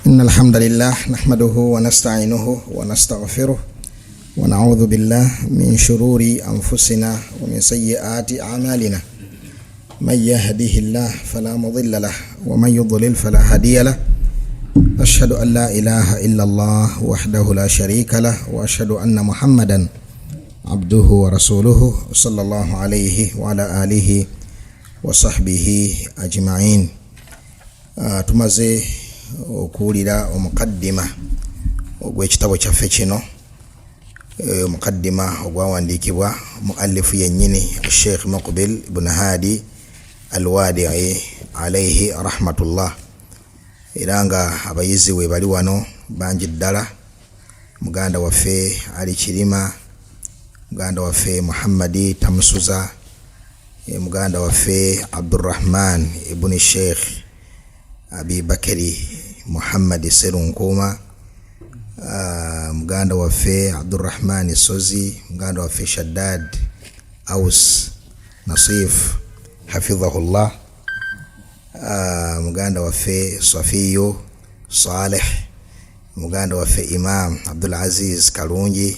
إن الحمد لله نحمده ونستعينه ونستغفره ونعوذ بالله من شرور أنفسنا ومن سيئات أعمالنا من يهده الله فلا مضل له ومن يضلل فلا هادي له أشهد أن لا إله إلا الله وحده لا شريك له وأشهد أن محمدا عبده ورسوله صلى الله عليه وعلى آله وصحبه أجمعين. tumaze okuwulira omukaddima ogw'ekitabo kyaffe kino, omukaddima ogwawandiikibwa muallifu yennyini Sheikh Muqbil ibn Hadi al-Wadi'i alayhi rahmatullah. Era nga abayizi we bali wano bangi ddala: muganda waffe Ali Kirima, muganda waffe Muhammadi Tamusuza, muganda waffe Abdurrahman ibn Sheikh Abi Bakari Muhammad Serunkuma, muganda waffe Abdurrahman Sozi, muganda waffe Shaddad Aus Nasif hafidhahullah, muganda waffe Safiyo Saleh, muganda waffe Imam Abdul Aziz Kalungi,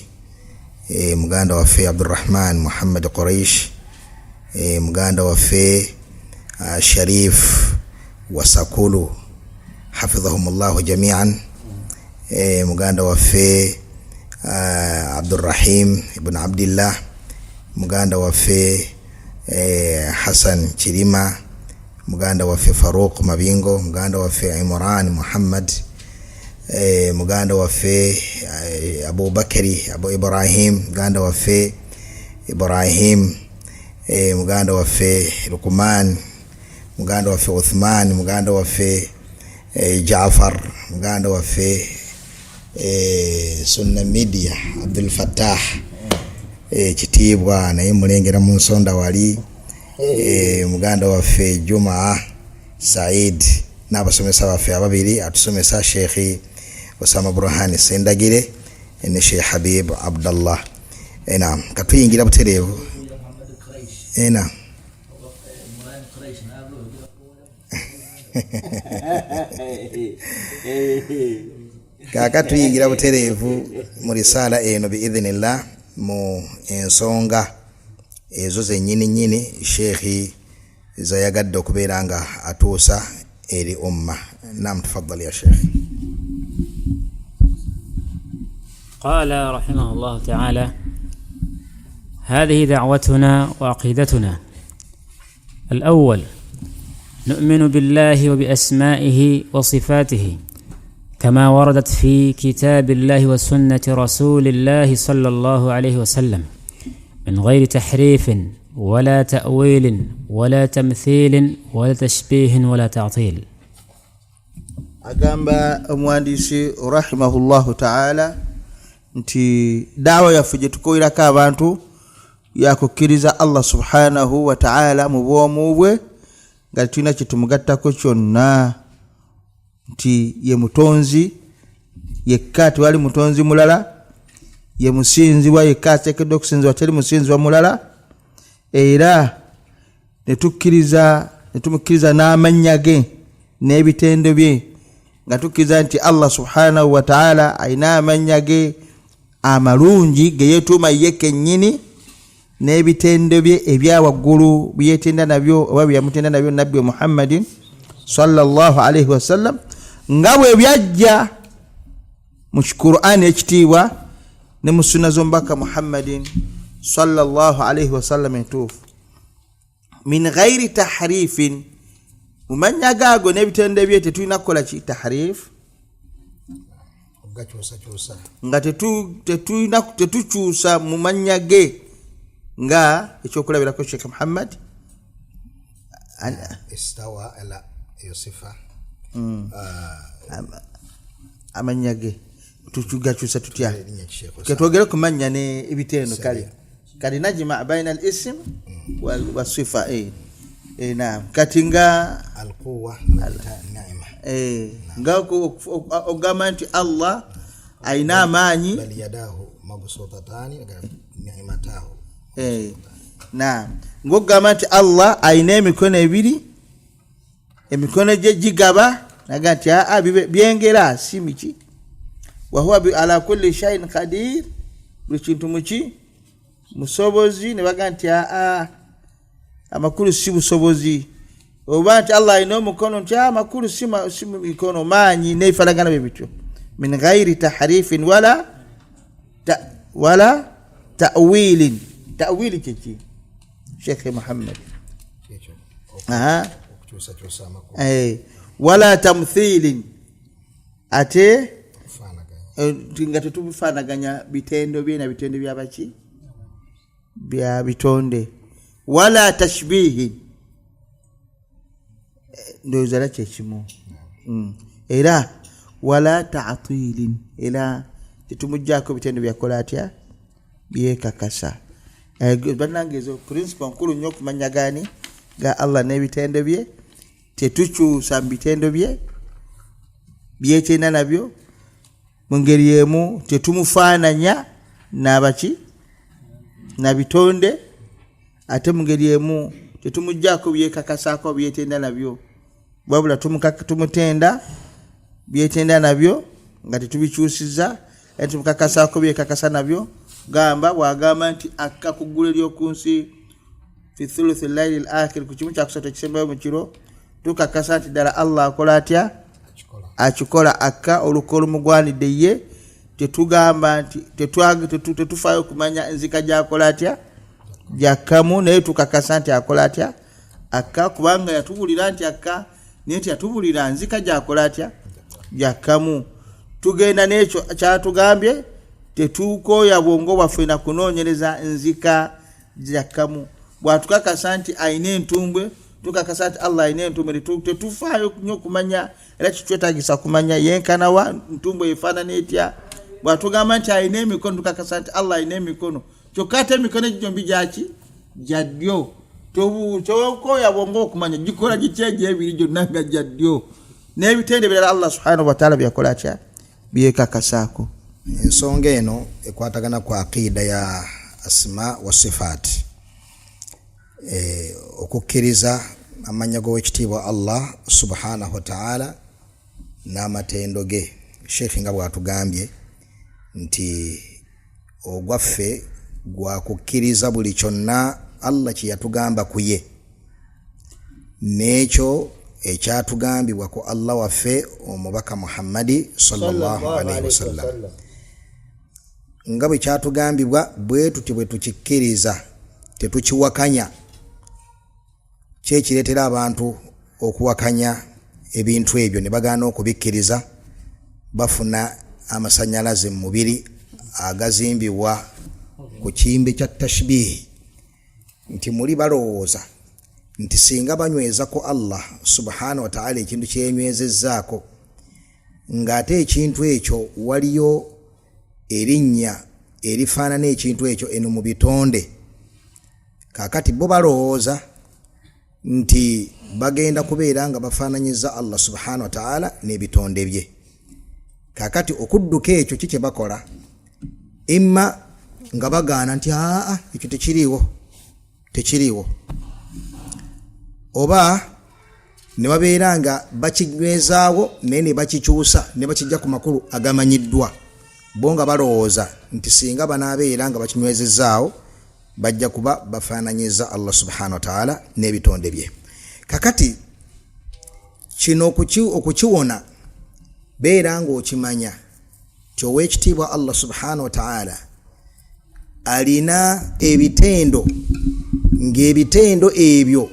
muganda waffe Abdurrahman Muhammad Quraish, muganda waffe Sharif Wasakulu hafidhahumullahu jami'an, muganda waffe Abdurrahim ibn Abdillah, muganda waffe Hassan Kirima, muganda waffe Faruq Mabingo, muganda waffe Imran Muhammad, muganda waffe Abu Bakari Abu Ibrahim, muganda waffe Ibrahim, muganda waffe Luqman, muganda waffe Uthman, muganda waffe Jaafar, muganda waffe Sunna Media Abdul Fattah kitiibwa naye mulengera mu nsonda wali, muganda waffe Juma Said, n'abasomesa baffe ababiri atusomesa Sheikh Osama Burhan Sendagire ne Sheikh Habib Abdallah. Naam, katuyingira butereevu. Naam. Kaka tuyingira butereevu mu risala eno biidhnillah mu ensonga ezo zennyini nnyini Sheikh zayagadde okubeera nga atuusa eri umma. Naam, tafaddal ya Sheikh. قال رحمه الله تعالى: هذه دعوتنا وعقيدتنا. الأول: نؤمن بالله وبأسمائه وصفاته كما وردت في كتاب الله وسنة رسول الله صلى الله عليه وسلم من غير تحريف ولا تأويل ولا تمثيل ولا تشبيه ولا تعطيل. agamba omwandiisi rahimahullahu ta'ala nti dawa yaffe gye tukolerako abantu yakukkiriza Allah subhanahu wa ta'ala mu bwomu bwe nga tulina kye tumugattako kyonna, nti ye mutonzi yekka, tewali mutonzi mulala, ye musinzibwa yekka ateekeddwa okusinzibwa, teri musinzibwa mulala. Era ne tumukkiriza n'amannya ge n'ebitendo bye, nga tukkiriza nti Allah subhanahu wa ta'ala ayina amannya ge amalungi ge yeetuuma ye kennyini, n'ebitendo bye ebya waggulu byetenda nabyo oba byamutenda nabyo nabbi Muhammadin sallallahu alayhi wasallam, nga bwe byajja mu Qur'an ekitiibwa ne mu sunna z'omubaka Muhammadin sallallahu alayhi wasallam entuufu. Min ghairi tahrifin, mu mannya gaago n'ebitendo bye tetulina kukola ki tahrif, nga tetukyusa mu mannya ge, nga ekyokulabirako Sheikh Muhammad istawa ala yusifa amannya ge tugakyusa tutya, ketwogere ku mannya ne ebitendo kali najma baina al-ism wa sifa. Naam, kati nga alquwa naima, nga ogamba nti Allah ayina amaanyi, bal yadahu mabsutatani ni'matahu. Naam, ng'ogamba nti Allah ayina emikono ebiri, emikono gye gigaba nagati byengera simiki wa huwa ala kulli shay'in qadir buli kintu muki musobozi ne baganti amakulu si busobozi oba nti Allah ino mukono nti amakulu si mikono manyi neifalagana bebityo min ghairi tahrifin wala ta'wilin kiki Sheikh Muhammad wala tamthilin ate tinga tutufanaganya bitendo bye na bitendo byabaki bya bitonde wala tashbihi ndo zala chechimu era wala ta'tilin ila titumujjako bitendo byakola atya byekakasa banangezo principle nkulu nnyo kumanya gani ga Allah ne bitendo bye tetukyusa bitendo bye byetenda nabyo mu ngeri yemu tetumufaananya n'abaki na bitonde ate mu ngeri yemu tetumujjako byekakasako byetenda nabyo wabula tumutenda byetenda nabyo nga tetubikyusiza ate tumukakasako byekakasa nabyo gamba bwagamba nti akka kugula lyokunsi fi thuluth al-layl al-akhir ku kimu kyakusatu kisembayo mu kiro tukakasa nti ddala Allah akola atya akikola akka olukolo mugwanidde ye tetugamba nti tetufaayo kumanya enzika gyakola atya gyakamu naye tukakasa nti akola atya akka kubanga yatubulira nti akka nti yatubulira nzika gyakola atya gyakamu tugenda n'ekyo kyatugambye tetukoya bwongo bwaffe na kunoonyereza nzika gyakamu bwatukakasa nti ayina entumbwe tukakasa nti Allah ayina entumbwe tetufaayo nnyo kumanya era kitwetagisa kumanya yenkana wa ntumbwe efaanana etya bwatugamba nti ayina emikono tukakasa nti Allah ayina emikono kyokka ate emikono egyombi gyaki gyaddyo tokoya bwongo okumanya gikola gitya ebiri gyonna nga gyaddyo n'ebitende birala Allah subhanahu wa ta'ala byakola atya byekakasaako. Ensonga eno ekwatagana ku aqida ya asma wa sifat okukkiriza amanya g'owekitiibwa Allah subhanahu wa ta'ala n'amatendo ge. Sheikh nga bwatugambye nti ogwaffe gwa kukkiriza buli kyonna Allah kye yatugamba ku ye n'ekyo ekyatugambibwa ku Allah waffe omubaka Muhammadi sallallahu alaihi wasallam nga bwe kyatugambibwa bwe tuti bwe tukikkiriza tetukiwakanya. Kyekireetera abantu okuwakanya ebintu ebyo ne bagaana okubikkiriza bafuna amasanyalaze mu mubiri agazimbibwa ku kimbe kya tashbihi nti muli balowooza nti singa banyweza ko Allah subhanahu wa ta'ala ekintu kyenywezezzaako ng'ate ekintu ekyo waliyo erinnya erifaanana ekintu ekyo eno mu bitonde, kaakati bo balowooza nti bagenda kubeera nga bafaananyiza Allah subhanahu wa ta'ala n'ebitonde bye. Kaakati okudduka ekyo kike bakola imma nga bagaana nti ekyo tekiriiwo oba ne babeera nga bakinywezaawo naye ne bakikyusa ne bakijja ku makulu agamanyiddwa bo nga balowooza nti singa banaabeera nga bakinywezezaawo bajja kuba bafaananyiza Allah subhanahu wa ta'ala n'ebitonde bye. Kakati kino okukiwona beera ng'okimanya kyowekitiibwa Allah subhanahu wa ta'ala alina ebitendo ng'ebitendo ebyo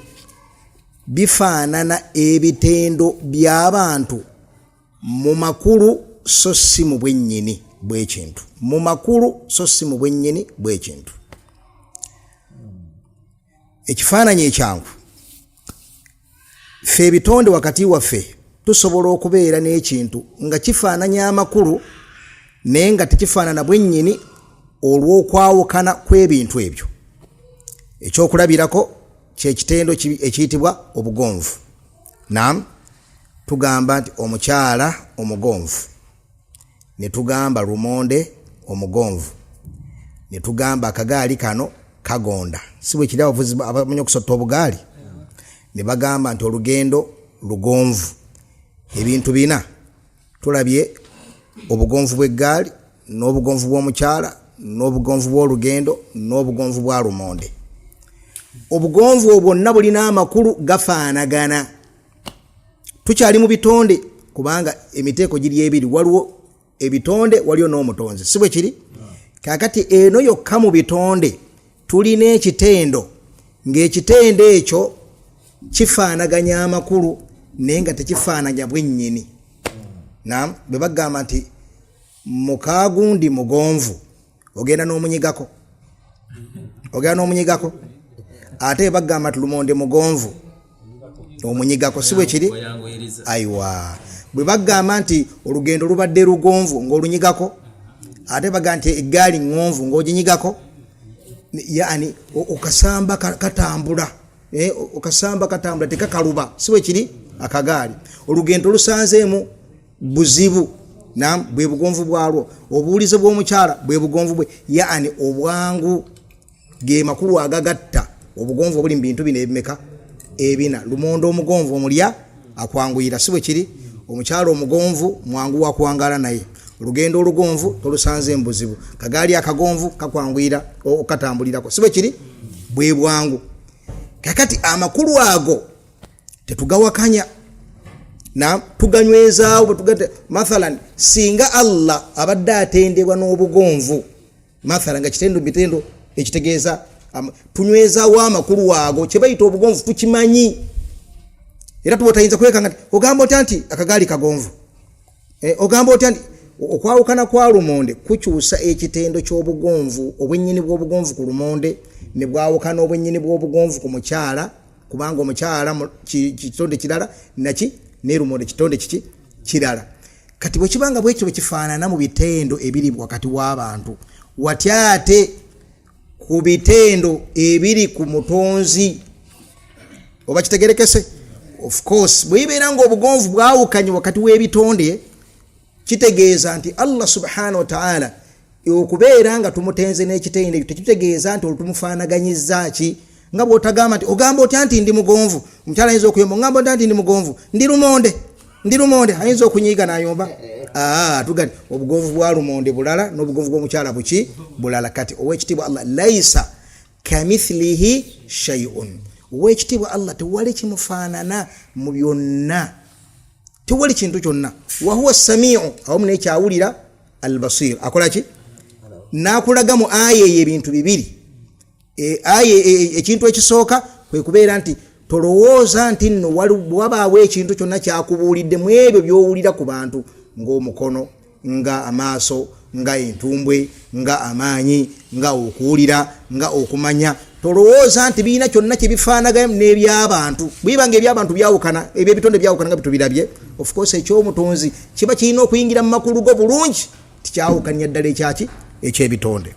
bifaanana ebitendo by'abantu mu makulu so si mu bwennyini bw'ekintu, mu makulu so si mu bwennyini bw'ekintu. Ekifaananyi ekyangu ffe ebitonde wakati waffe tusobola okubeera n'ekintu nga kifaananya amakulu naye nga tekifaanana bwennyini olw'okwawukana kw'ebintu ebyo. Ekyokulabirako kyekitendo ekiyitibwa obugonvu. Naam, tugamba nti omukyala omugonvu, ne tugamba lumonde omugonvu, ne tugamba akagaali kano kagonda. Si bwe kiri abavuzi abamanyi okusota obugaali ne bagamba nti olugendo lugonvu, ebintu bina tulabye obugonvu bw'eggaali n'obugonvu bw'omukyala n'obugonvu bw'olugendo n'obugonvu bwa lumonde. Obugonvu obwo bwonna bulina amakulu gafaanagana. Tukyali mu bitonde kubanga emiteeko giri ebiri, waliwo ebitonde waliwo n'omutonzi, si bwe kiri? Kakati eno yokka mu bitonde tulina ekitendo, ng'ekitendo ekyo kifaanaganya amakulu naye nga tekifaanaganya bwennyini. Naam, bwe bagamba nti mukaagundi mugonvu ogenda n'omunyigako, ate bagamba nti lumonde mugonvu omunyigako, si bwe kiri? Aiwa, bwe bagamba nti olugendo lubadde lugonvu ng'olunyigako, ate bagamba nti eggaali ngonvu ng'oginyigako, yaani okasamba katambula, okasamba katambula tekakaluba, si bwe kiri? Akagaali olugendo lusanzeemu buzibu, naam, bwe bugonvu bwalwo. Obuwulize bw'omukyala bwe bugonvu bwe, yaani obwangu ge makulu agagatta obugonvu obuli mu bintu bino ebimeka ebina. Lumonde omugonvu omulya akwanguyira, si bwe kiri? Omukyala omugonvu mwangu wakwangala naye. Olugendo olugonvu tolusanze mbuzibu, kagaali akagonvu kakwanguyira okatambulirako, si bwe kiri? Bwe bwangu. Kakati amakulu ago tetugawakanya, na tuganywezaawo tugate. Mathalan, singa Allah abadde atendebwa n'obugonvu, mathalan nga kitendo bitendo ekitegeeza tunywezaawo amakulu ago, kye bayita obugonvu tukimanyi, era tubotayinza kwekanga nti ogamba otya nti akagaali kagonvu, ogamba otya nti. Okwawukana kwa lumonde kukyusa ekitendo ky'obugonvu, obwennyini bw'obugonvu ku lumonde ne bwawukana obwennyini bw'obugonvu ku mukyala, kubanga omukyala kitonde kirala ne lumonde kitonde kiki kirala. Kati bwe kibanga bwekyo kifaanana mu bitendo ebiri wakati w'abantu, watya ate ku bitendo ebiri ku mutonzi, oba kitegerekese? Of course bwe ibeera ng'obugonvu bwawukanye wakati w'ebitonde, kitegeeza nti Allah subhanahu wa ta'ala okubeera nga tumutenze n'ekitende tekitegeeza nti olutumufaanaganyizza ki. Nga bw'otagamba nti ogamba otya nti ndi mugonvu, omukyala ayinza okuyomba ngamba otya nti ndi mugonvu, ndi lumonde, ayinza okunyiiga n'ayomba. Tugani obugonvu bwa lumonde bulala n'obugonvu bw'omukyala buki bulala. Kati ow'ekitiibwa Allah laisa kamithlihi shay'un, ow'ekitiibwa Allah tewali kimufaanana mu byonna, tewali kintu kyonna. Wa huwa samiu, awamu n'ekyawulira, albasir, akola ki? N'akulaga mu aya ebintu bibiri. Ekintu ekisooka kwe kubeera nti tolowooza nti nno wabaawo ekintu kyonna kyakubuulidde mu ebyo by'owulira ku bantu, ng'omukono, nga amaaso, nga entumbwe, nga amaanyi, nga okuwulira, nga okumanya. Tolowooza nti biina kyonna kye bifaanaganya n'eby'abantu. Bwibanga eby'abantu byawukana, ebyebitonde byawukana nga bitubirabye, of course ekyomutonzi kiba kirina okuyingira mu makulu go bulungi, tikyawukanya ddala ekyaki ekyebitonde.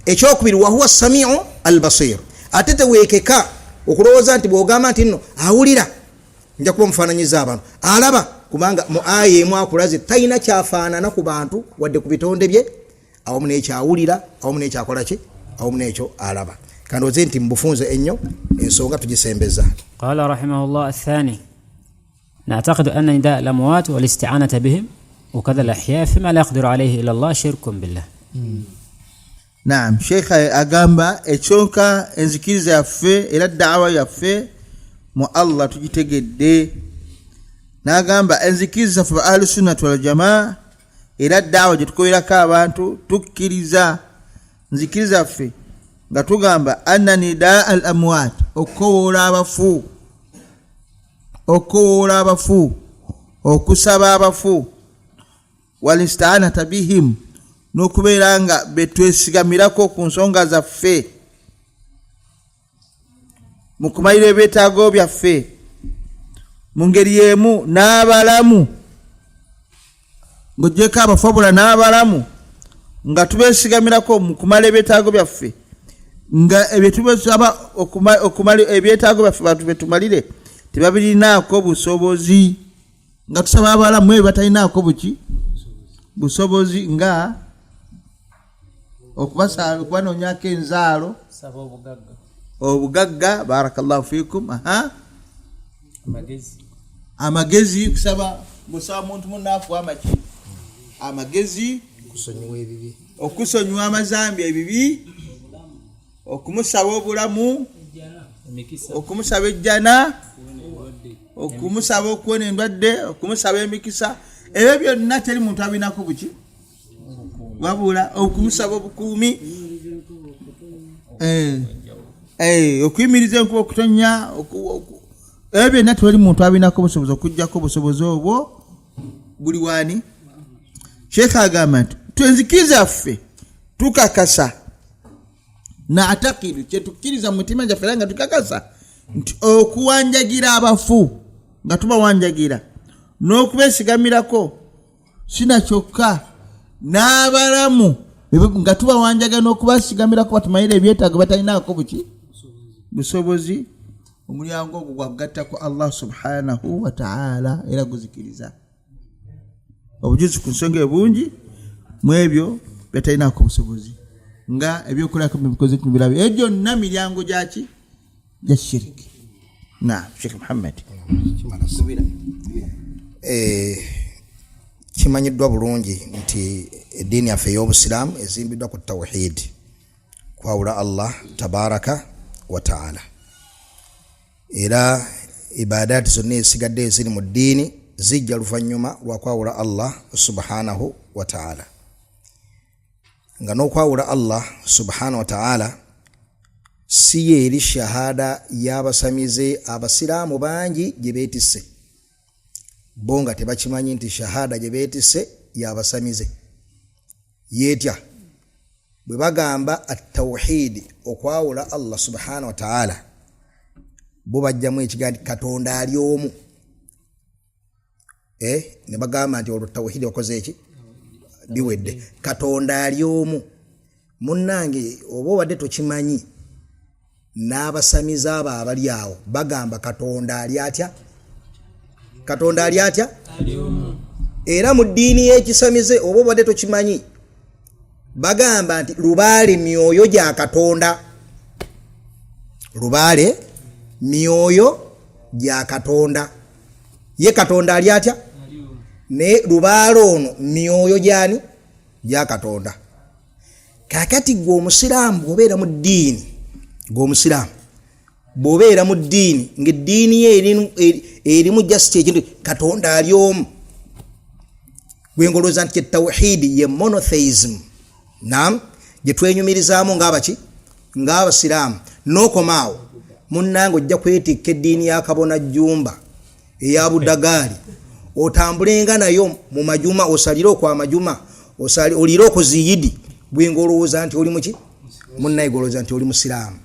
Ekyokubiri, wa huwa samiu albasir, ate teweekeka okulowooza nti bw'ogamba nti nno awulira nja kuba mufaananyiza abantu, alaba, kubanga mu aya emu akulaze talina kyafaanana ku bantu wadde ku bitonde bye, awamu n'ekyawulira, awamu n'ekyakola ki, awamu n'ekyo alaba. Kandi oze nti mbufunze ennyo ensonga tugisembeza. قال رحمه الله الثاني: نعتقد أن نداء الأموات والاستعانة بهم وكذا الأحياء فيما لا يقدر عليه إلا الله شرك بالله. Naam, Sheikh agamba ekyonka enzikiriza yaffe era da'wa yaffe mu Allah tugitegedde. N'agamba enzikiriza ffe ahlu sunnah wal jamaa era da'wa gye tukolerako abantu tukkiriza nzikiriza ffe nga tugamba anna nidaa al amwat, okowoola abafu, okusaba abafu, wal isti'anata bihim, n'okubeera nga betwesigamirako ku nsonga zaffe mu kumalira ebyetaago byaffe, mu ngeri y'emu n'abalamu, ng'oggyeko abafabula n'abalamu, nga tubesigamirako mu kumala ebyetaago byaffe, nga ebyetubesaba okumala ebyetaago byaffe bantu betumalire tebabirinaako busobozi, nga tusaba abalamu ebyo batalinaako busobozi, nga okubasala okubanonyako enzaalo, obugagga, barakallahu fikum, amagezi, kusaba ng'osaba muntu munaafu amaki amagezi kusonyiwa ebibi okusonyiwa amazambi ebibi okumusaba obulamu okumusaba ejjana okumusaba okuwona endwadde okumusaba emikisa ebyo byonna teri muntu abinako buki wabula okumusaba obukuumi okuyimiriza enkuba okutonya ebyo byonna tewali muntu abinako obusobozi okuggyako obusobozi obwo buli waani. Sheekh agamba nti twenzikiriza ffe tukakasa naatakiru kyetukkiriza mu mitima gyaffe era nga tukakasa nti okuwanjagira abafu nga tubawanjagira n'okubeesigamirako sina kyokka n'abalamu nga tubawanjagira n'okubasigamirako batumayira ebyetaago batalinaako buki busobozi. Omulyango ogwo gwagattako Allah subhanahu wa ta'ala era guzikiriza obujuzi ku nsonga ebungi mu ebyo batalinaako busobozi nga ebyokulako bikoze ku birabe ebyo na milyango gyaki gya shiriki. Na Sheikh Muhammad kimanyiddwa bulungi nti eddiini yaffe ey'obusiraamu ezimbiddwa ku tawhid, kwawula Allah tabaraka wa ta'ala, era ibadaati zonna ezisigadde eziri mu ddiini zijja luvannyuma lwa kwawula Allah subhanahu wa ta'ala. Nga n'okwawula Allah subhanahu wa ta'ala si yeri shahada y'abasamize abasiraamu bangi gye beetisse, bo nga tebakimanyi nti shahada gye beetisse y'abasamize. Yeetya bwe bagamba at-tawhid, okwawula Allah subhanahu wa ta'ala, bo bajjamu ekigambo Katonda ali omu. Ne bagamba nti olwo tawhid wakoze eki biwedde, Katonda ali omu. Munnange oba obadde tokimanyi, n'abasamiza abo abali awo bagamba Katonda ali atya? Katonda ali atya? Era mu ddiini y'ekisamize oba obadde tokimanyi, bagamba nti lubaale myoyo gya Katonda. Lubaale myoyo gya Katonda. Ye Katonda ali atya? Ne lubaale ono myoyo gyani? Gya Katonda. Kakati gwe omusiraamu bw'obeera mu ddiini, gwe omusiraamu bw'obeera mu ddiini ng'eddiini ye erimu just ekintu Katonda ali omu, gwe ngolooza nti tawhidi ye monotheism, naam, gye twenyumirizaamu ng'abaki? Ng'abasiraamu. N'okomaawo munnange ojja kwetikka eddiini ya Kabona Jjumba eya Budagaali, otambulenga nayo mu majuma, osalire okwamajuma, olire okuziyidi, gwe ngolooza nti oli muki? Munnaye golooza nti oli musiraamu.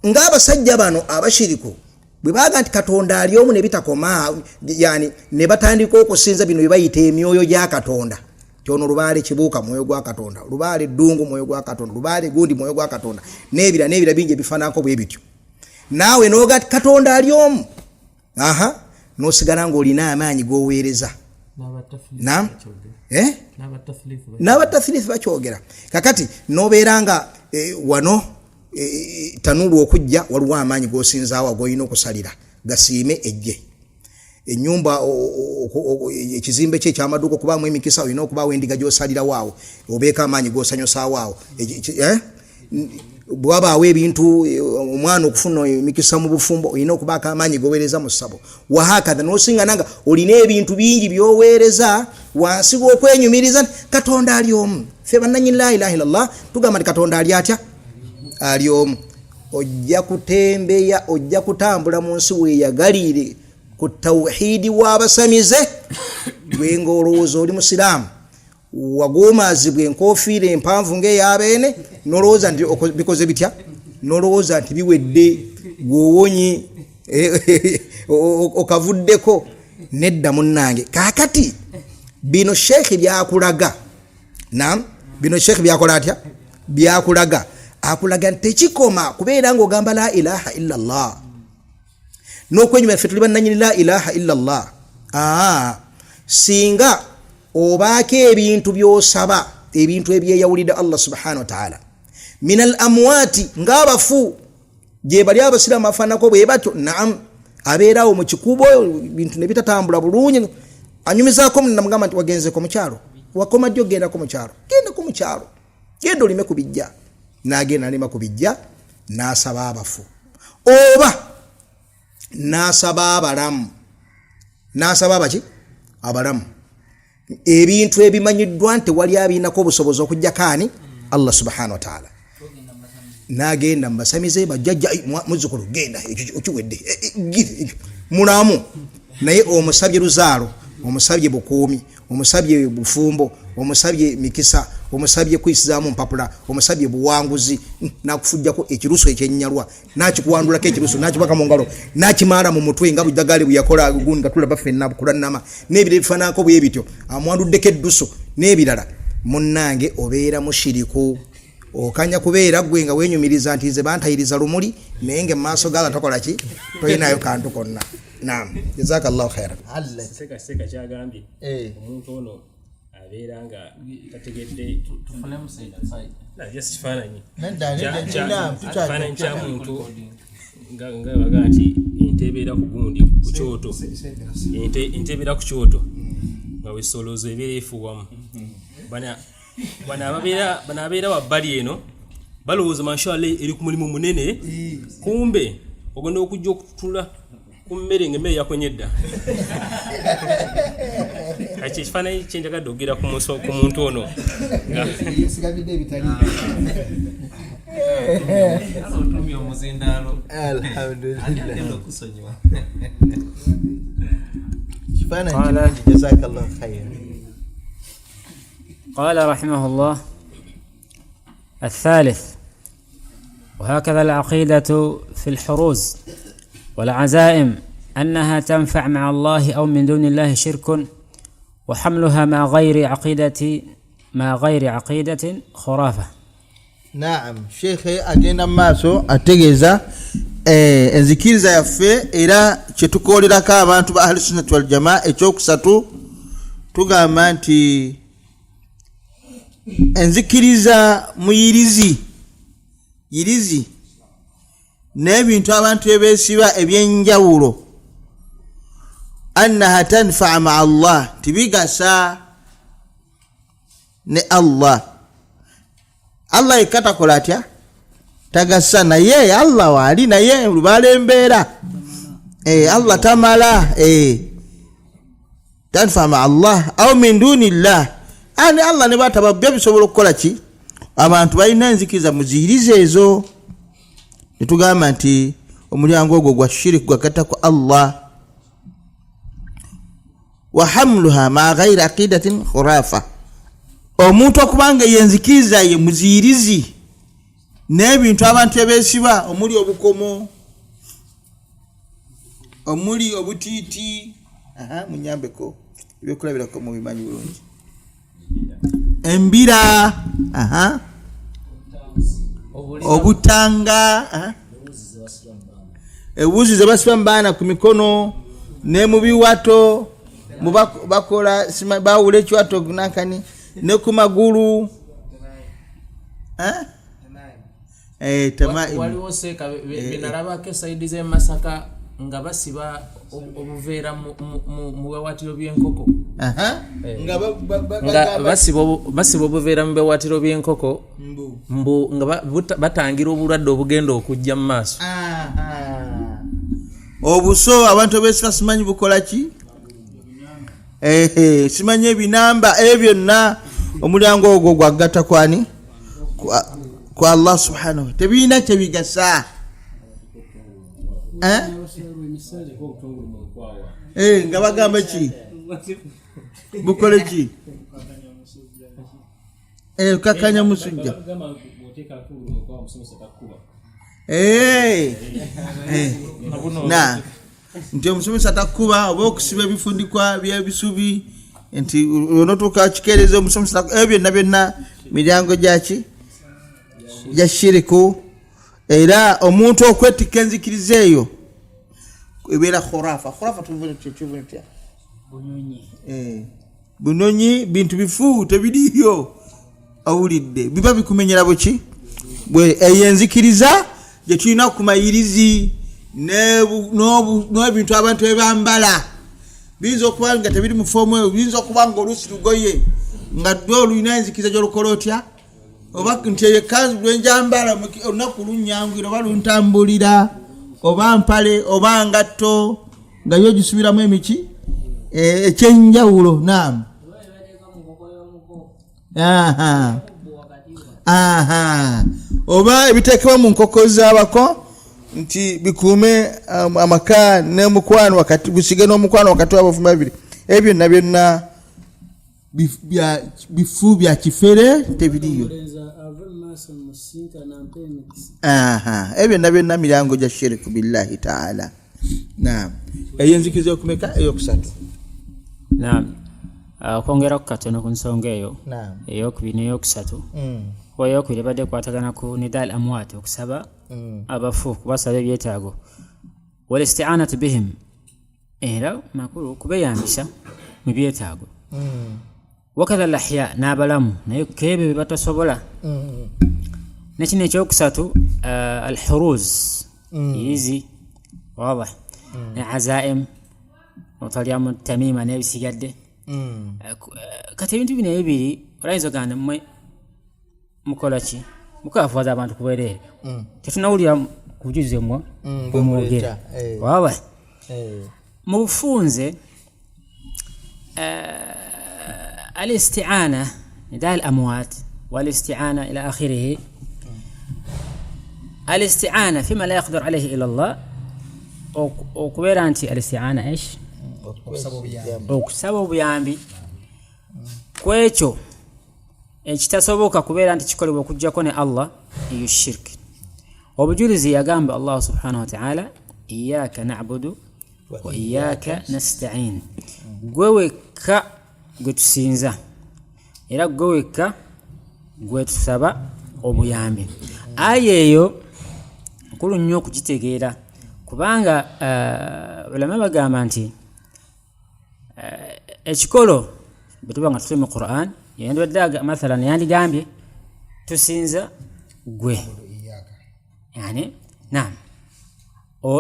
Ng'abasajja bano abashiriku bwe baga nti Katonda ali omu ne bitakoma, yani ne batandika okusinza bino bye bayita emyoyo gya Katonda. Kyono lubaale kibuuka mwoyo gwa Katonda, lubaale ddungu mwoyo gwa Katonda, lubaale gundi mwoyo gwa Katonda, n'ebira bingi ebifaanako bwe bityo. Naawe n'oga nti Katonda ali omu, n'osigala ng'olina amaanyi g'oweereza. Naam, n'abatathliith bakyogera. Kakati n'obeera nga wano tanulu okujja waliwo amaanyi g'osinzaawo g'olina okusalira gasiime ejje. Ennyumba ekizimbe kye eky'amaduuka okubaamu emikisa, olina okubaawo endiga gy'osalirawo awo, obeeka amaanyi g'osanyusaawo awo. Bwabaawo ebintu, omwana okufuna emikisa mu bufumbo, olina okubaako amaanyi g'oweereza mu ssabo. Wahakadha n'osinga nanga olina ebintu bingi by'oweereza wansi w'okwenyumiriza Katonda ali omu. Ffe bannannyini la ilaha illallah tugamba nti Katonda ali atya? Ali omu. Ojja kutembeya, ojja kutambula mu nsi weeyagaliire ku tawhidi w'abasamize, gwe ng'olowooza oli musiraamu, wagomaazibwa enkofiira empanvu ng'ey'abeene, n'olowooza nti bikoze bitya? N'olowooza nti biwedde, gw'owonye okavuddeko. Nedda munnange. Kaakati bino Sheikh byakulaga, naam, bino Sheikh byakola atya? Byakulaga, akulaga nti tekikoma kubeera ng'ogamba la ilaha illallah n'okwenyuma ffe tuli bannannyini la ilaha illallah. Singa obaako ebintu by'osaba, ebintu ebyeyawulidde Allah subhanahu wa ta'ala, minal amwaati, ng'abafu gye bali abasiraamu afaanako bwe batyo, naam, abeerawo mu kikubo bintu ne bitatambula bulungi anyumizaako namugamba nti wagenzeko mu kyalo wakoma ddyo gendako mu kyalo gendako mu kyalo genda olime ku bijja n'agenda alima ku bijja n'asaba abafu oba n'asaba abalamu n'asaba abaki abalamu ebintu ebimanyiddwa nti wali abiinako obusobozi okujja kaani Allah subhanahu wa ta'ala n'agenda mbasamize bajjajja muzzukulu genda okiwedde mulamu naye omusabye luzaalo omusabye bukuumi omusabye bufumbo omusabye mikisa omusabye kuyisizaamu mpapula omusabye buwanguzi nakufujjako ekiruso ekyennyalwa nakikuwandulako ekiruso nakibaka mu ngalo nakimaala mu mutwe nga bujjagaali buyakola gundi nga tulaba ffenna bukulannama n'ebire bifaanako bwe bityo amwanduddeko edduso n'ebirala munnange obeera mushiriku okanya kubeera gwe nga wenyumiriza nti nze bantayiriza lumuli naye nga maaso gaala tokola ki toyinayo kantu konna. Naam, jazakallahu khairan. Seka kyagambye omuntu ono abeera nga tategedde tufunemu sayida just kifaananyi kya muntu nga baga nti ente ebeera ku gundi ku kyoto ente ebeera ku kyoto nga wesoloozo ebeera efuwamu bano abeera wabbali eno balowooza mashallah eri ku mulimu munene kumbe ogenda okujja okutula ku mmere ng'emmere yakonyedda kati ekifaananyi kye njagadde okugera ku muntu ono قال رحمه الله الثالث وهكذا العقيدة في الحروز والعزائم أنها تنفع مع الله أو من دون الله شرك وحملها مع غير عقيدة خرافة. نعم شيخ أجينا ماسو أتجهز enzikiriza yaffe era kyetukolerako abantu ba ahli sunnah wal jamaa ekyokusatu tugamba nti enzikiriza muyirizi n'ebintu abantu ebeesiba ebyenjawulo annaha tanfaa maa Allah tibigasa ne Allah ekatakola atya tagasa naye Allah waali naye lubaala embeera Allah tamala tanfaa maa Allah au min dunillah ani Allah ne batababya bisobola okukola ki abantu balina enzikiriza muziyirize ezo nitugamba nti omulyango ogwo gwa shiriki gwagatta ku Allah wa hamluha ma ghairi aqidatin khurafa omuntu okubanga yenzikiriza ye muziyirizi n'ebintu abantu ebeesiba omuli obukomo omuli obutiiti munyambeko ebyokulabirako mu bimanyi bulungi embira obutanga ewuzi ze basiba mbaana ku mikono ne mu biwato bakola bawula ekiwato nakani ne ku magulu waliwo seeka benalabako esaidi z'emasaka nga basiba obuveera mu biwatiro by'enkoko nga basiba obuveera mu biwatiro by'enkoko mbu nga batangira obulwadde obugenda okujja mu maaso. Obuso abantu beesiba simanyi bukola ki simanyi ebinamba byonna omulyango ogwo gwagatta kwani ku Allah subhanahu tebiina kyebigasa nga bagamba ki bukole ki kakanya musujja na nti omusomesa takuba oba okusiba ebifundikwa byebisubi nti onotuuka kikeereza omusomesa ebyo byonna miryango gyaki gya shiriku era omuntu okwetika enzikiriza eyo ebeera khurafa tuvunitya bunyonyi bintu bifu tebiriyo awulidde biba bikumenyera buki eyo enzikiriza gye tulina ku mayirizi n'ebintu abantu ebambala biyinza okuba nga tebiri mu foomu eyo, biyinza okuba nga oluusi lugoye nga ddwe olulina enzikiriza gy'olukola otya, oba nti ekanzu lwenjambala olunaku lunnyanguira oba luntambulira, oba mpale oba ngatto nga yo gisubiramu emiki ekyenjawulo. Naam. Oba ebiteekebwa mu nkoko z'abako nti bikuume amaka n'omukwano wakati, busige n'omukwano wakati w'abavumu babiri, ebyo byonna bifu bya kifere tebiriyo. Ebyo byonna mirango gya shirku billahi ta'ala. Naam. Eyenzikiriza okumeka eyokusatu. Naam. Okwongera katono ku nsonga eyo eyokubiri n'eyokusatu, kuba eyokubiri badde ekwatagana ku nidaal amwaat, okusaba abafu, kubasaba ebyetaago, wal isti'anatu bihim, era makulu kubeeyambisa mu byetaago, wakadha al ahya, n'abalamu naye kebyo bye batasobola. Nekino ekyokusatu al huruz, izi wadah, ne azaim otalyamu tamima n'ebisigadde. Kati ebintu bino ebibiri olayinza ogamba mmwe mukola ki, mukwafuwaza abantu kubeerere, tetunawulira ku bujulizi mmwe bwemwogera. Waaba mu bufunze al-isti'ana nidaa al-amwaat wal-isti'ana ila akhirih. Al-isti'ana fima la yaqdir alayhi ila Allah, okubeera nti al-isti'ana ish okusaba obuyambi kwekyo ekitasoboka kubeera nti kikolebwa okujjako ne Allah, eyo shirki. Obujulizi yagamba Allah subhanahu wa ta'ala, iyyaka na'budu wa iyyaka nasta'in, gwe wekka gwe tusinza era gwe wekka gwe tusaba obuyambi. Aya eyo nkulu nnyo okugitegeera, kubanga ulama bagamba nti ekikolo bwetuba nga tuli mu Qur'an yandibadde mathalan yandigambye tusinza gwe, yani naam,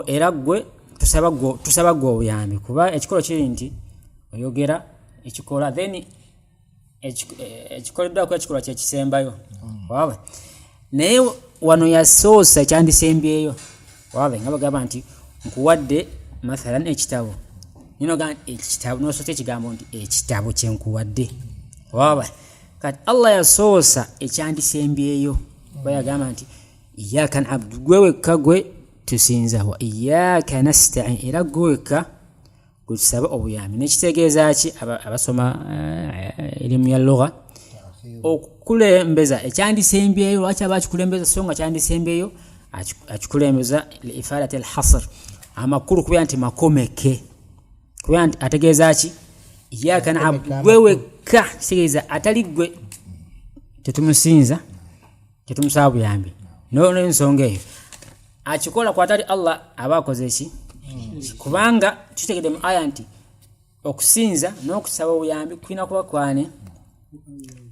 era gwe tusaba gwe obuyambi, kuba ekikolo kiri nti oyogera ekikola then ekikoleddwako ekikola kyekisembayo. Waaba naye wano yasoosa ekyandisembyeyo, waaba nga bagamba nti nkuwadde mathalan ekitabo, nino gamba ekitabo nosoosa ekigambo nti ekitabo kyenkuwadde. Waaba kati Allah yasoosa ekyandisembyeyo, bayagamba nti iyyaka na'budu, gwe wekka gwe tusinza, wa iyyaka nasta'in, era gwe wekka gwe tusaba obuyambi. Nekitegeeza ki abasoma erimu ya lugha, okukulembeza ekyandisembyeyo. Lwaki aba akikulembeza so nga kyandisembyeyo akikulembeza liifadati al-hasr, amakulu kubeera nti makomeke, kubeera nti ategeeza ki iyyaka na'budu, gwe wekka, kitegeeza atali gwe tetumusinza, tetumusaba buyambi. N'ensonga eyo akikola kwatali Allah aba akoze ki, kubanga kitegedde mu aya nti okusinza n'okusaba obuyambi kulina kuba kwane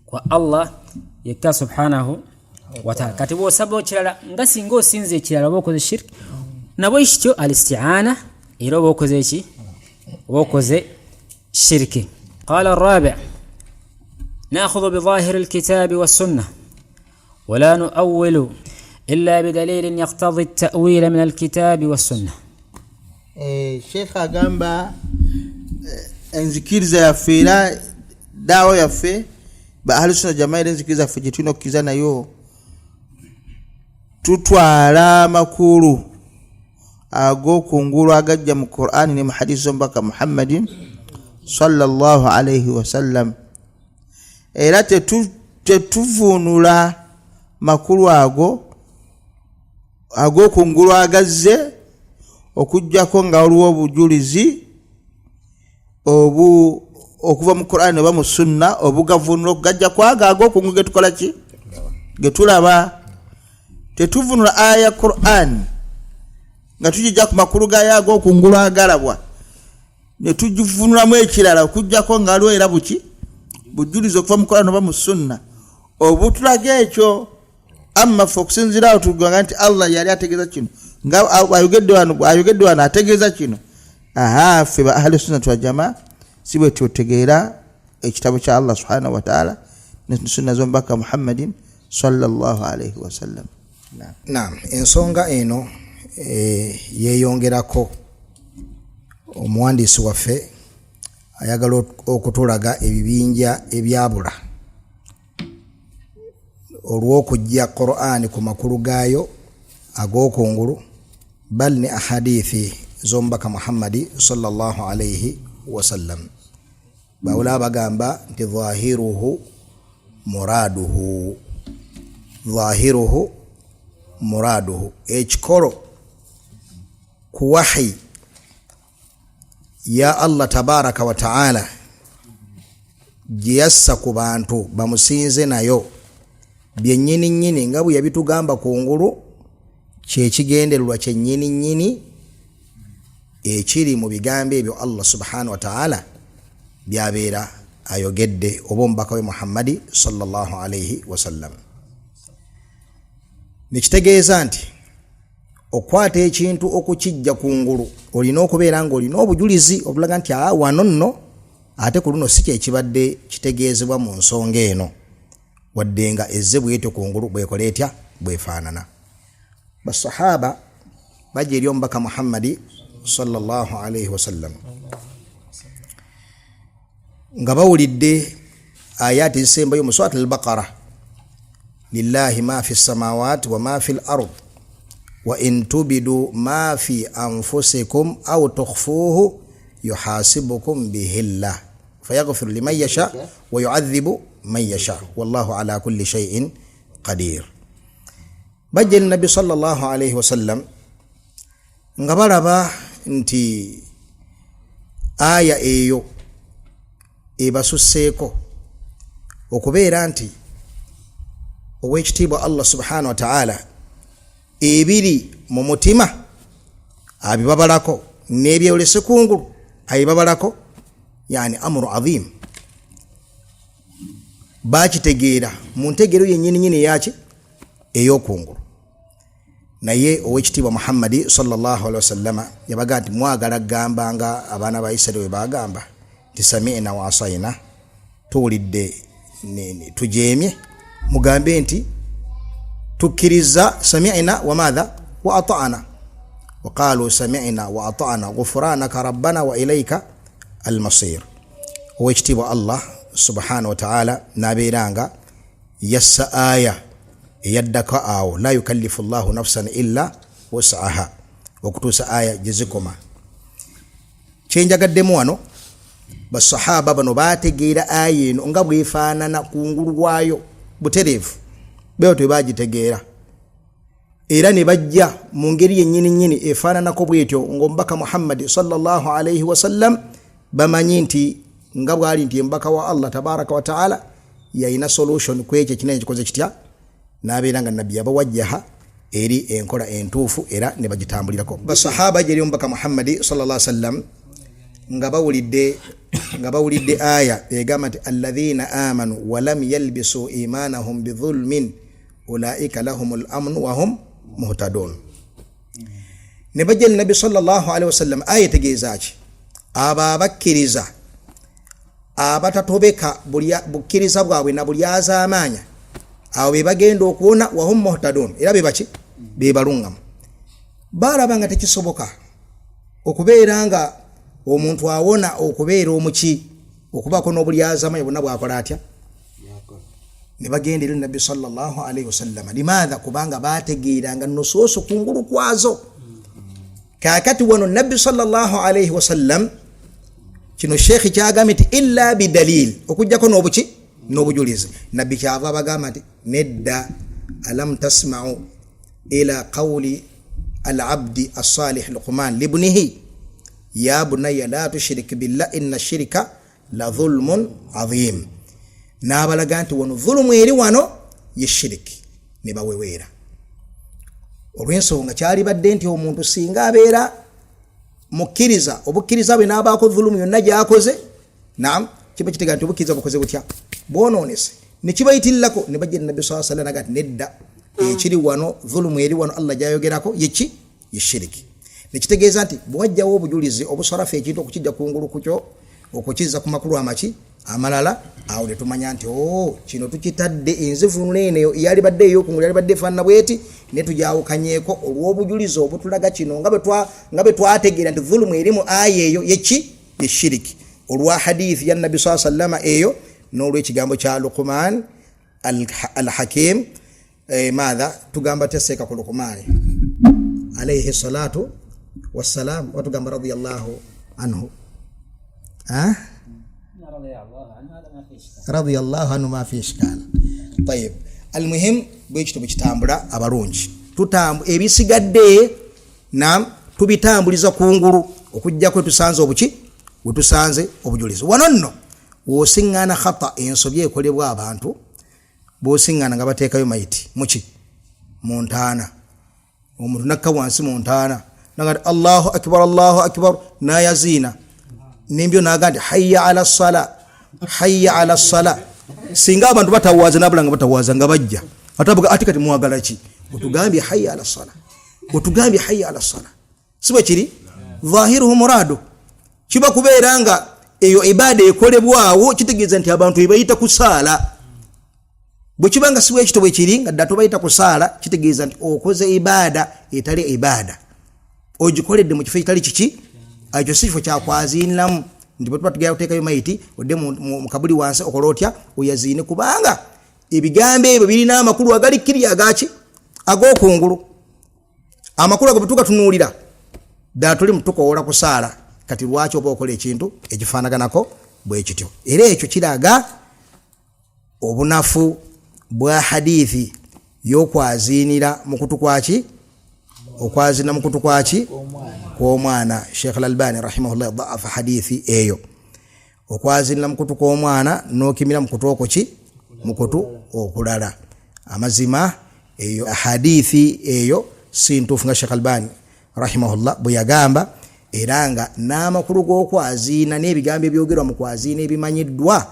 kwa Allah yekka subhanahu wa ta'ala. Kati bw'osaba ekirala nga singa osinza ekirala oba okoze shirk, nabwo ekityo al-isti'ana era oba okoze ki, oba okoze shirki. Qala ar-rabi' na'khudhu bi dhahiri al-kitabi was-sunnah wa la nu'awwilu illa bi dalilin yaqtadi at-ta'wil min al-kitabi was-sunnah. Sheikh agamba enzikiriza yaffe era daawa yaffe ba ahli sunna jamaa, enzikiriza yaffe gyetulina okukkiriza nayo, tutwala makulu ag'okungulu agajja mu Qur'ani ne mu hadisi z'omubaka Muhammadin sallallahu alayhi wa sallam, era tetuvunula makulu ag'okungulu agazze okujjako nga waliwo obujulizi okuva mu Qur'ani oba mu sunna obugavunula okugajja kwago ag'okungulu getukola ki, getulaba. Tetuvunula aya ya Qur'ani nga tujja ku makulu gayo ag'okungulu agalabwa ne tugivunulamu ekirala okujjako nga waliwo era bujulizi okuva mu Qur'ani oba mu sunna obutulaga ekyo. Amma ffe okusinziira awo tugamba nti Allah yali ategeeza kino, nga ayogedde wano ategeeza kino ffe ba ahli sunnati wal jamaa si bwe tutegeera ekitabo kya Allah subhanahu wa ta'ala ne sunna z'omubaka Muhammadin sallallahu alayhi wa sallam. Naam, ensonga eno yeeyongerako omuwandiisi waffe ayagala okutulaga ebibinja ebyabula olw'okujja Qur'ani ku makulu gaayo ag'okungulu bal ne ahadithi z'omubaka Muhammadi sallallahu alayhi wa sallam. Bawula bagamba nti dhahiruhu muraduhu ekikolo ku wahi ya Allah tabaraka wa ta'ala gye yassa ku bantu bamusinze nayo byennyini nnyini nga bwe yabitugamba kungulu kyekigendererwa kyennyini nnyini ekiri mu bigambo ebyo Allah subhanahu wa ta'ala byabeera ayogedde oba omubaka we Muhammadi sallallahu alayhi wa sallam. Nikitegeeza nti okwata ekintu okukijja kungulu olina okubeera nga olina obujulizi obulaga nti wano nno ate ku luno si kyekibadde kitegeezebwa mu nsonga eno wadde nga ezze bwetyo kungulu bwekola etya bwefaanana. Basahaba bajja eri omubaka Muhammadi sallallahu alayhi wa sallam nga bawulidde ayati ezisembayo mu surat al-Baqara lillahi ma fi samawati wa ma fi al-ard wa in tubidu ma fi anfusikum aw tukhfuhu yuhasibukum bihillah fayaghfir liman yasha wa yu'adhibu man yasha wallahu ala kulli shay'in qadir. Bajja nabi sallallahu alayhi wa sallam nga balaba nti aya eyo ebasusseeko okubeera nti ow'ekitiibwa Allah subhanahu wa ta'ala ebiri mu mutima abibabalako n'ebyolese kungulu abibabalako, yani amru azim, bakitegeera mu ntegero yennyini nyini yaki ey'okungulu. Naye ow'ekitiibwa Muhammadi sallallahu alaihi wasallama yabaga nti mwagala gamba nga abaana ba Isirayiri bagamba nti sami'na wa asayna, tuwulidde tujeemye, mugambe nti tukkiriza sami'na wa madha wa ata'na wa qalu sami'na wa ata'na ghufranaka rabbana wa ilayka al-masir. Ow'ekitiibwa Allah subhanahu wa ta'ala nabeeranga yassa aya eyaddako awo la yukallifu Allahu nafsan illa wus'aha okutuusa aya gyezikoma. Kyenjagaddemu wano basahaba bano bategeera aya eno nga bwefaanana kungulu waayo butereevu, beewo tebagitegeera era ne bajja mu ngeri yennyini nnyini efaananako bwetyo ng'omubaka Muhammadi sallallahu alayhi wasallam bamanyi nti nga bwali nti embaka wa Allah tabaraka wa ta'ala yayina solution ku ekyo kinene kikoze kitya, nabeera nga nabbi yabawajjaha eri enkola entuufu era ne bagitambulirako. Basahaba gyeri omubaka Muhammadi sallallahu alayhi wasallam nga bawulidde aya egamba nti alladhina amanu wa lam yalbisu imanahum bidhulmin ulaika lahumul amnu wa hum muhtadun. Ne bajja nabi sallallahu alayhi wasallam aya tegeeza ki aba abakkiriza abatatobeka bukkiriza bwabwe na buli azaamaanya awo be bagenda okuwona wa hum muhtadun, era be baki be balungamu. Balaba nga tekisoboka okubeera nga omuntu awona okubeera omuki okubako n'obuli azaamaanya bonna bwakola atya, ne bagenda eri nabbi sallallahu alayhi wasallam. Limaadha? Kubanga bategeeranga nosooso kungulu kwazo. Kaakati wano nabbi sallallahu alayhi wasallam kino sheekhi kyagambye nti illa bidalil, okujjako n'obuki n'obujulizi. Nabbi kyava bagamba nti nedda, alam tasma'u ila qawli al-abdi as-salih Luqman libnihi ya bunayya la tushrik billah inna shirka la dhulmun azim. N'abalaga nti wano dhulumu eri wano ye shiriki, ne baweweera. Olw'ensonga kyali badde nti omuntu singa abeera mukkiriza, obukkiriza bwe n'abaako dhulumu yonna gy'akoze, naam kiba kitega nti obukkiriza bukoze butya bwonoonese, ne kibayitirirako. Ne bajja nabbi sallallahu alayhi wasallam nagati nedda, ekiri wano dhulumu eri wano Allah gy'ayogerako yeki yeshiriki nekitegeeza nti bwajjawo obujulizi obusarafu ekintu okukijja kungulu kukyo okukiza ku makulu amaki amalala awo ne tumanya nti kino tukitadde enzivu nene yali badde ey'okungulu yali badde efaanana bweti ne tujawukanyeeko olw'obujulizi obutulaga kino nga bwe twategeera nti dhulumu erimu aya eyo yeshiriki olwa hadithi ya nabi saa sallama eyo n'olw'ekigambo kya Luqman al-Hakim madha tugamba teseeka ku Luqman alayhi salatu wassalam watugamba radiyallahu anhu radiyallahu anhu ma fi ishkal طيب المهم bwekito bukitambula abalungi ebisigadde nam tubitambuliza kungulu okujja kwe tusanze obuki wetusanze obujulizi wano nno wosiŋŋaana khata ensobye ekolebwa abantu bosiŋŋaana nga bateekayo mayiti muki mu ntaana omuntu nakka wansi mu ntaana nagati allahu akbar nayaziina nimbyo naga nti hayya ala sala singa abantu batawaaza nabula nga batawaaza nga bajja atabuga ati kati mwagala ki otugambye hayya ala sala sibe kiri dhahiruhu muradu kiba kubeera nga eyo ibada ekolebwawo kitegeeza nti abantu ebayita kusaala bwe kibanga siwe ekito bwe kiri nga ddato bayita kusaala kitegeeza nti okoze ibada etali ibada ogikoledde mu kifo ekitali kiki ekyo si kifo kyakwaziiniramu ndipo tuba tugenda kuteekayo mayiti odde mu kabuli wansi okola otya oyaziine kubanga ebigambo ebyo birina amakulu agalikkirya agaki ag'okungulu amakulu ago bwe tugatunuulira ddala tuli mutukoola kusaala kati lwaki oba okola ekintu ekifaanaganako bwe kityo era ekyo kiraga obunafu bwa hadithi y'okwaziinira mukutu kwaki okwaziina mukutu kwaki kw'omwana Sheikh Al-Albani rahimahullah dhaafa hadithi eyo okwaziinira mukutu kw'omwana n'okimira mukutu okoki mukutu okulala amazima eyo hadithi eyo sintuufu nga Sheikh Al-Albani rahimahullah bwe yagamba era nga n'amakulu g'okwaziina n'ebigambo ebyogerwa mu kwaziina ebimanyiddwa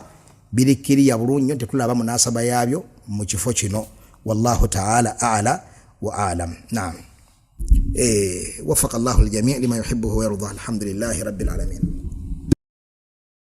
birikkiriya bulungi tetulaba munasaba yaabyo mu kifo kino wallahu ta'ala a'la wa a'lam naam وفق الله الجميع لما يحبه ويرضاه الحمد لله رب العالمين